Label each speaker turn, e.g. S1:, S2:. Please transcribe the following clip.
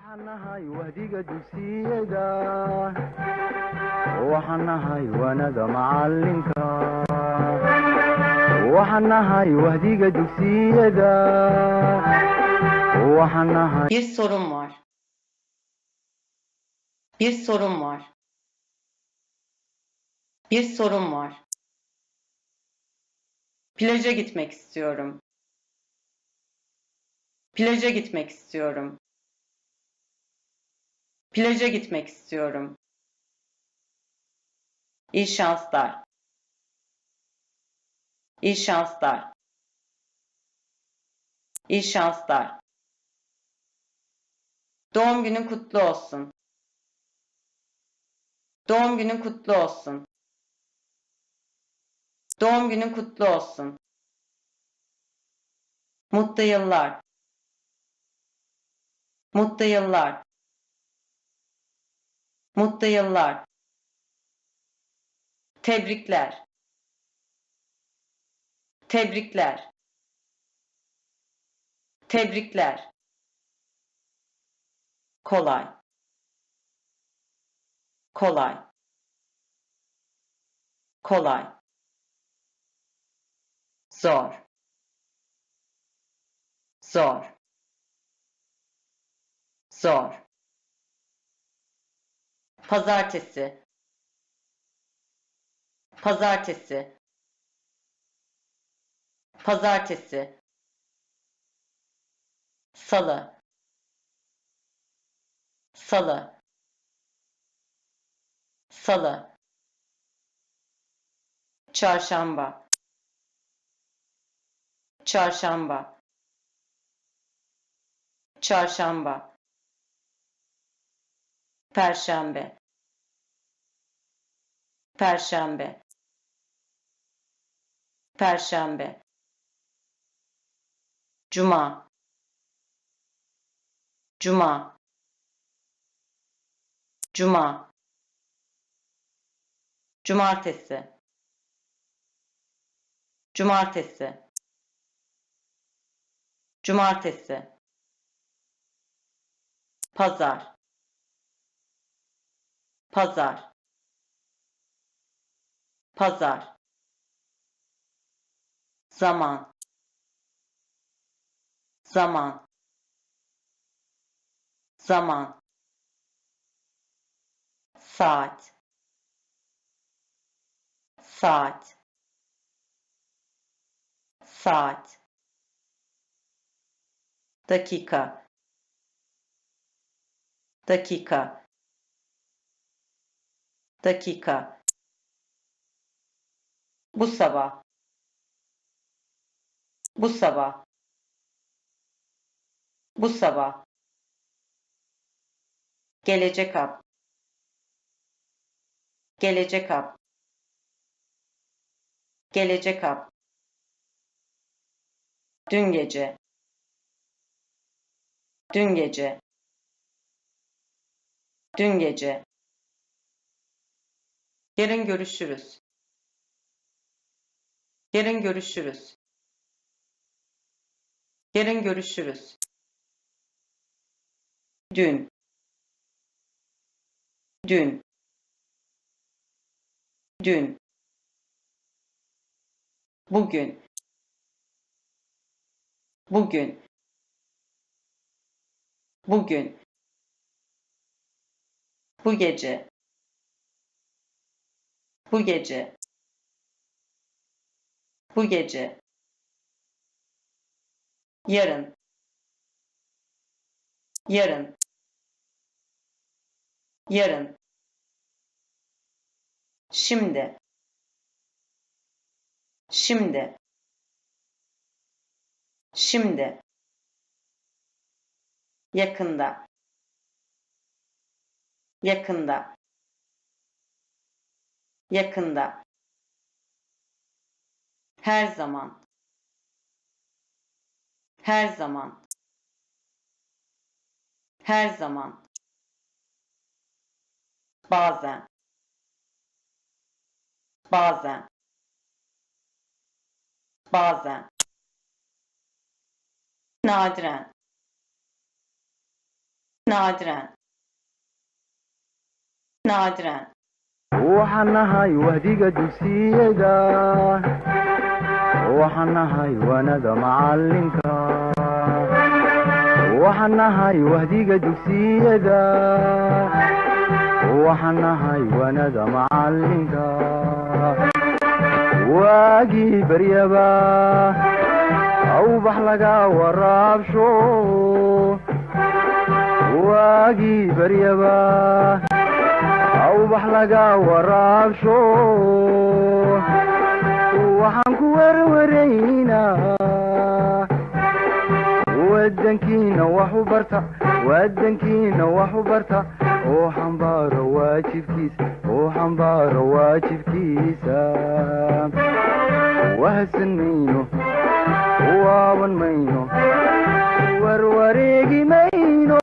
S1: waxaan nahay wahdiga dugsiyada, waxaan nahay waanada macalinka, waxaan nahay wahdiga dugsiyada, waxaan nahay.
S2: Bir sorun var. Bir sorun var. Bir sorun var. Plaja gitmek istiyorum. Plaja gitmek istiyorum. Plaja gitmek istiyorum. İyi şanslar. İyi şanslar. İyi şanslar. Doğum günün kutlu olsun. Doğum günün kutlu olsun. Doğum günün kutlu olsun. Mutlu yıllar. Mutlu yıllar. Mutlu yıllar. Tebrikler. Tebrikler. Tebrikler. Kolay. Kolay. Kolay. Zor. Zor. Zor. Pazartesi. Pazartesi. Pazartesi. Salı. Salı. Salı. Çarşamba. Çarşamba. Çarşamba. Perşembe. Perşembe. Perşembe. Cuma. Cuma. Cuma. Cumartesi. Cumartesi. Cumartesi. Pazar. Pazar. Pazar. Zaman. Zaman. Zaman. Saat. Saat. Saat. Dakika. Dakika. Dakika. Bu sabah. Bu sabah. Bu sabah. Gelecek hap. Gelecek hap. Gelecek hap. Dün gece. Dün gece. Dün gece. Yarın görüşürüz. Yarın görüşürüz. Yarın görüşürüz. Dün. Dün. Dün. Bugün. Bugün. Bugün. Bu gece. Bu gece. Bu gece. Yarın. Yarın. Yarın. Şimdi. Şimdi. Şimdi. Yakında. Yakında. Yakında. Her zaman. Her zaman. Her zaman. Bazen. Bazen. Bazen. Nadiren. نادرا نادرا
S1: waxaan nahay wahdiga dugsiyada waxaan nahay waanada macalinka waxaan nahay wahdiga dugsiyada waxaan nahay waanada macalinka waagii baryaba awbax laga waraabsho waagii baryaba awbax laga waraabsho waxaan ku warwaraynaa wadankiina wax u barta wadankiina wax u barta oo xambaaro waajibkiisa wahsan mayno waaban mayno warwareegi mayno